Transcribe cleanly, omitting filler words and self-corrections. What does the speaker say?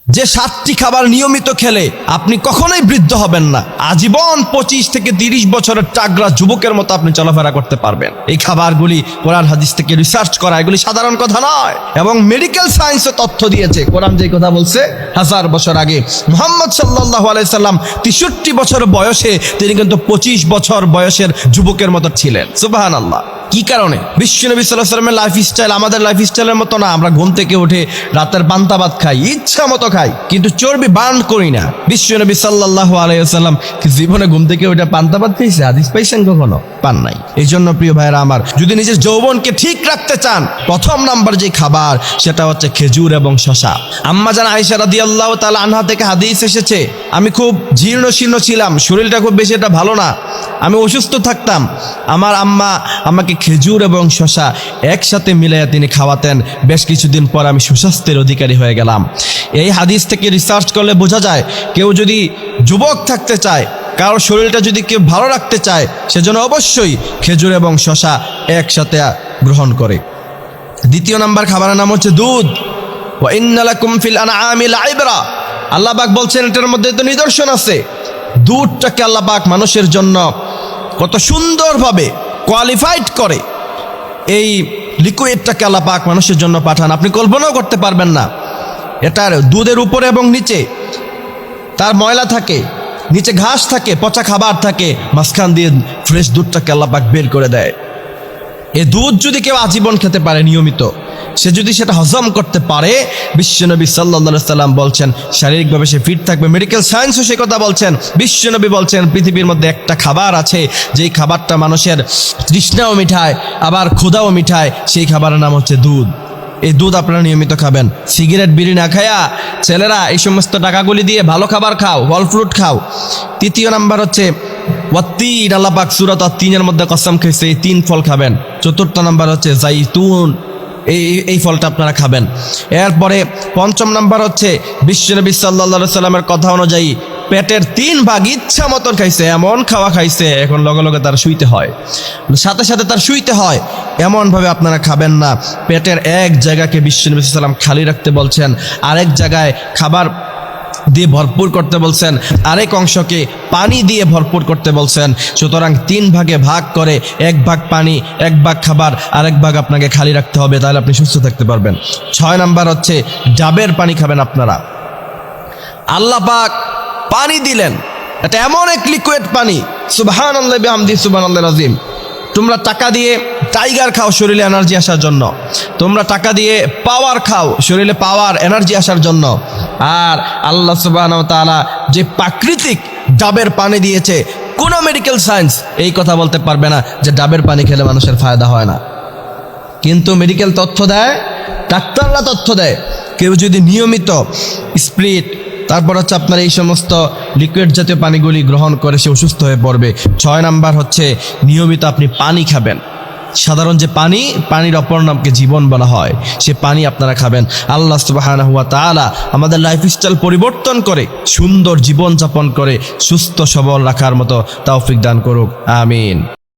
যে 7টি খাবার নিয়মিত খেলে আপনি কখনোই বৃদ্ধ হবেন না, আজীবন 25 থেকে 30 বছরের টাগরা যুবকের মতো আপনি চলাফেরা করতে পারবেন। এই খাবারগুলি কোরআন হাদিস থেকে রিসার্চ করা, এগুলি সাধারণ কথা নয়, এবং মেডিকেল সায়েন্সে তথ্য দিয়েছে। কোরআন যে কথা বলছে 1000 বছর আগে, মুহাম্মদ সাল্লাল্লাহু আলাইহি সাল্লাম 63 বছর বয়সে তিনি কিন্তু 25 বছর বয়সের যুবকের মতো ছিলেন। সুবহানাল্লাহ। কি কারণে? বিশ্বনবী সাল্লাল্লাহু আলাইহি ওয়াসাল্লামের লাইফস্টাইল আমাদের লাইফস্টাইলের মতো না। আমরা ঘুম থেকে উঠে রাতের পান্তা ভাত খাই, ইচ্ছা মতো খাই, কিন্তু চর্বি বার্ন করি না। বিশ্বনবী সাল্লাল্লাহু আলাইহি ওয়াসাল্লাম কি জীবনে ঘুম থেকে উঠে পান্তা ভাত খাইছে? হাদিস পাইছেন কখনো? পান নাই। এই জন্য প্রিয় ভাইরা আমার, যদি নিজের যৌবনকে ঠিক রাখতে চান, প্রথম নাম্বার যে খাবার সেটা হচ্ছে খেজুর এবং শসা। আম্মা জান আয়েশা রাদিয়াল্লাহু তাআলা আনহা থেকে হাদিস এসেছে, আমি খুব জীর্ণ শীর্ণ ছিলাম, শরীরটা খুব বেশি একটা ভালো না, আমি অসুস্থ থাকতাম। আমার আম্মা আমাকে খেজুর এবং শসা একসাথে মিলাইয়া তিনি খাওয়াতেন। বেশ কিছুদিন পর আমি সুস্বাস্থ্যের অধিকারী হয়ে গেলাম। এই হাদিস থেকে রিসার্চ করলে বোঝা যায়, কেউ যদি যুবক থাকতে চায়, কারোর শরীরটা যদি কেউ ভালো রাখতে চায়, সেজন্য অবশ্যই খেজুর এবং শসা একসাথে গ্রহণ করে। দ্বিতীয় নাম্বার খাবারের নাম হচ্ছে দুধ। ওয়া ইন্না লাকুম ফিল আনআমি লাইবরা, আল্লাহ পাক বলছেন এটার মধ্যে তো নিদর্শন আছে। দুধটাকে আল্লাহ পাক মানুষের জন্য কত সুন্দরভাবে কোয়ালিফাইড করে, এই লিকুইডটাকে আল্লাহ পাক মানুষের জন্য পাঠান, আপনি কল্পনাও করতে পারবেন না। এটার দুধের উপরে এবং নিচে তার ময়লা থাকে, নিচে ঘাস থাকে, পচা খাবার থাকে, মাঝখান দিয়ে ফ্রেশ দুধটাকে আল্লাহ পাক বের করে দেয়। এই দুধ যদি কেউ আজীবন খেতে পারে নিয়মিত, সে যদি সেটা হজম করতে পারে, বিশ্বনবী সাল্লাল্লাহু আলাইহি সাল্লাম বলছেন শারীরিকভাবে সে ফিট থাকবে। মেডিকেল সায়েন্সও সে কথা বলছেন। বিশ্বনবী বলছেন পৃথিবীর মধ্যে একটা খাবার আছে যেই খাবারটা মানুষের তৃষ্ণাও মিটায় আবার ক্ষুধাও মিটায়, সেই খাবারের নাম হচ্ছে দুধ। এই দুধ আপনারা নিয়মিত খাবেন। সিগারেট বিড়ি না খায়া ছেলেরা এই সমস্ত টাকাগুলি দিয়ে ভালো খাবার খাও, ফল ফ্রুট খাও। তৃতীয় নাম্বার হচ্ছে ওয়াত্তিন, আল্লাহ পাক সূরা আত-তিনের মধ্যে কসম খেয়েছে এই 3 ফল খাবেন। চতুর্থ নাম্বার হচ্ছে জাইতুন, এই ফলটা আপনারা খাবেন। এরপরে পঞ্চম নাম্বার হচ্ছে বিশ্বনবী সাল্লাল্লাহু আলাইহি সাল্লামের কথা অনুযায়ী পেটের 3 ভাগ ইচ্ছা মতন খাইছে, এমন খাওয়া খাইছে এখন লগে লগে তার শুইতে হয়, সাথে সাথে তার শুইতে হয়, এমনভাবে আপনারা খাবেন না। পেটের এক জায়গাকে বিশ্বনবী সাল্লাল্লাহু আলাইহি সাল্লাম খালি রাখতে বলছেন, আরেক জায়গায় খাবার দিয়ে ভরপুর করতে বলছেন, আরেক অংশকে পানি দিয়ে ভরপুর করতে বলছেন। সুতরাং 3 ভাগে ভাগ করে 1 ভাগ পানি, 1 ভাগ খাবার, আরেক ভাগ আপনাকে খালি রাখতে হবে, তাহলে আপনি সুস্থ থাকতে পারবেন। 6 নাম্বার হচ্ছে ডাবের পানি খাবেন আপনারা। আল্লাহ পাক পানি দিলেন, এটা এমন এক লিকুইড পানি, সুবহানাল্লাহি বিহামদি সুবহানাল্লাহিল আযীম। তোমরা টাকা দিয়ে টাইগার খাও শরীরে এনার্জি আসার জন্য, তোমরা টাকা দিয়ে পাওয়ার খাও শরীরে পাওয়ার এনার্জি আসার জন্য, আর আল্লাহ সুবহানাহু ওয়া তাআলা যে প্রাকৃতিক ডাবের পানি দিয়েছে, কোনো মেডিকেল সায়েন্স এই কথা বলতে পারবে না যে ডাবের পানি খেলে মানুষের ফায়দা হয় না। কিন্তু মেডিকেল তথ্য দেয়, ডাক্তাররা তথ্য দেয়, কেউ যদি নিয়মিত স্প্রিট, তারপর হচ্ছে আপনার এই সমস্ত লিকুইড জাতীয় পানিগুলি গ্রহণ করে সে অসুস্থ হয়ে পড়বে। 6 নাম্বার হচ্ছে নিয়মিত আপনি পানি খাবেন। সাধারণ যে পানির অপর নামকে জীবন বলা হয়, সে পানি আপনারা খাবেন। আল্লাহ সুবহানাহু ওয়া তাআলা আমাদের লাইফস্টাইল পরিবর্তন করে সুন্দর জীবন যাপন করে সুস্থ সবল রাখার মতো তৌফিক দান করুক, আমিন।